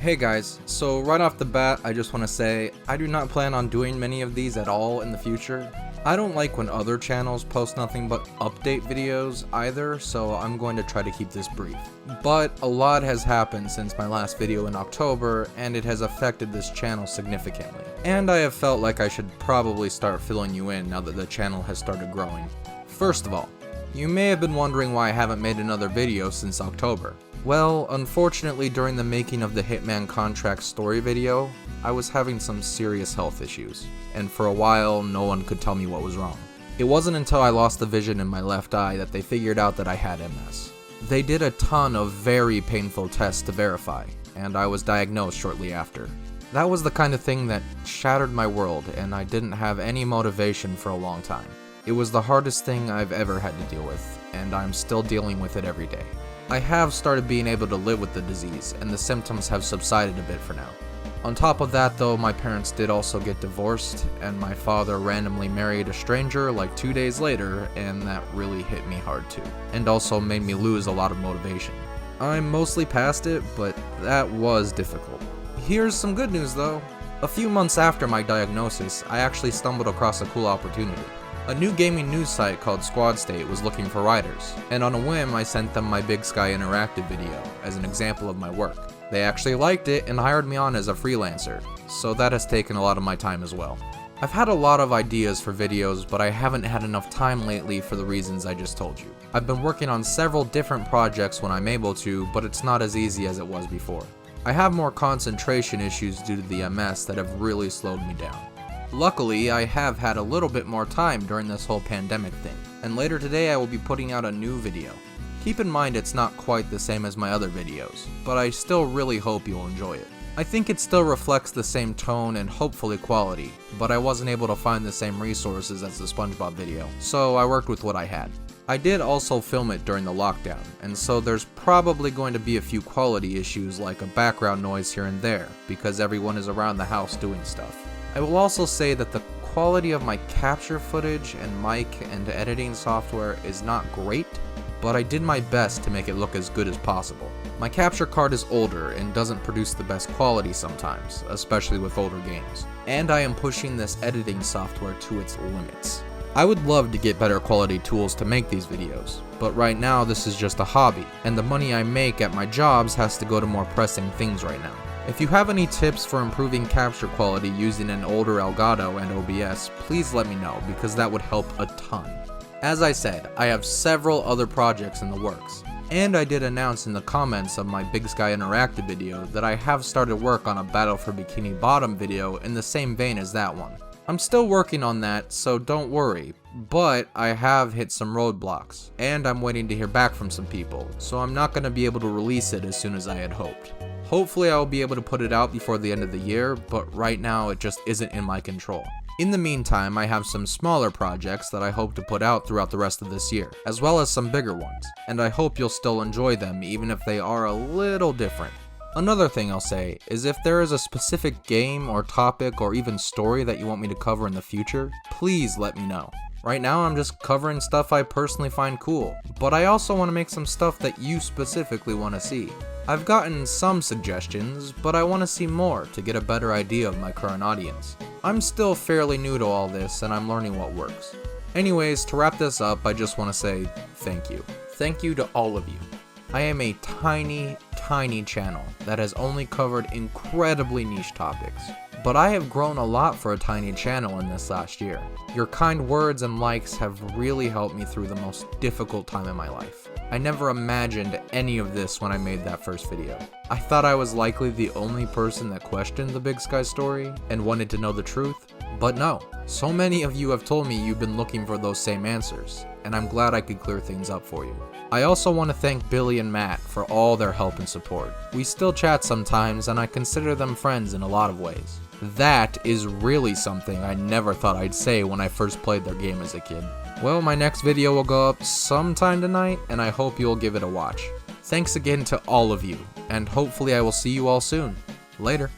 Hey guys, so right off the bat, I just want to say, I do not plan on doing many of these at all in the future. I don't like when other channels post nothing but update videos either, so I'm going to try to keep this brief. But a lot has happened since my last video in October, and it has affected this channel significantly. And I have felt like I should probably start filling you in now that the channel has started growing. First of all, you may have been wondering why I haven't made another video since October. Well, unfortunately during the making of the Hitman Contract story video, I was having some serious health issues, and for a while no one could tell me what was wrong. It wasn't until I lost the vision in my left eye that they figured out that I had MS. They did a ton of very painful tests to verify, and I was diagnosed shortly after. That was the kind of thing that shattered my world, and I didn't have any motivation for a long time. It was the hardest thing I've ever had to deal with, and I'm still dealing with it every day. I have started being able to live with the disease, and the symptoms have subsided a bit for now. On top of that though, my parents did also get divorced, and my father randomly married a stranger like 2 days later, and that really hit me hard too, and also made me lose a lot of motivation. I'm mostly past it, but that was difficult. Here's some good news though. A few months after my diagnosis, I actually stumbled across a cool opportunity. A new gaming news site called Squad State was looking for writers, and on a whim I sent them my Big Sky Interactive video as an example of my work. They actually liked it and hired me on as a freelancer, so that has taken a lot of my time as well. I've had a lot of ideas for videos, but I haven't had enough time lately for the reasons I just told you. I've been working on several different projects when I'm able to, but it's not as easy as it was before. I have more concentration issues due to the MS that have really slowed me down. Luckily, I have had a little bit more time during this whole pandemic thing, and later today I will be putting out a new video. Keep in mind it's not quite the same as my other videos, but I still really hope you'll enjoy it. I think it still reflects the same tone and hopefully quality, but I wasn't able to find the same resources as the SpongeBob video, so I worked with what I had. I did also film it during the lockdown, and so there's probably going to be a few quality issues like a background noise here and there, because everyone is around the house doing stuff. I will also say that the quality of my capture footage and mic and editing software is not great, but I did my best to make it look as good as possible. My capture card is older and doesn't produce the best quality sometimes, especially with older games, and I am pushing this editing software to its limits. I would love to get better quality tools to make these videos, but right now this is just a hobby, and the money I make at my jobs has to go to more pressing things right now. If you have any tips for improving capture quality using an older Elgato and OBS, please let me know because that would help a ton. As I said, I have several other projects in the works, and I did announce in the comments of my Big Sky Interactive video that I have started work on a Battle for Bikini Bottom video in the same vein as that one. I'm still working on that, so don't worry, but I have hit some roadblocks, and I'm waiting to hear back from some people, so I'm not going to be able to release it as soon as I had hoped. Hopefully I'll be able to put it out before the end of the year, but right now it just isn't in my control. In the meantime, I have some smaller projects that I hope to put out throughout the rest of this year, as well as some bigger ones, and I hope you'll still enjoy them even if they are a little different. Another thing I'll say is if there is a specific game or topic or even story that you want me to cover in the future, please let me know. Right now I'm just covering stuff I personally find cool, but I also want to make some stuff that you specifically want to see. I've gotten some suggestions, but I want to see more to get a better idea of my current audience. I'm still fairly new to all this and I'm learning what works. Anyways, to wrap this up, I just want to say thank you. Thank you to all of you. I am a tiny channel that has only covered incredibly niche topics, but I have grown a lot for a tiny channel in this last year. Your kind words and likes have really helped me through the most difficult time in my life. I never imagined any of this when I made that first video. I thought I was likely the only person that questioned the Big Sky story and wanted to know the truth, but no. So many of you have told me you've been looking for those same answers, and I'm glad I could clear things up for you. I also want to thank Billy and Matt for all their help and support. We still chat sometimes, and I consider them friends in a lot of ways. That is really something I never thought I'd say when I first played their game as a kid. Well, my next video will go up sometime tonight, and I hope you'll give it a watch. Thanks again to all of you, and hopefully I will see you all soon. Later.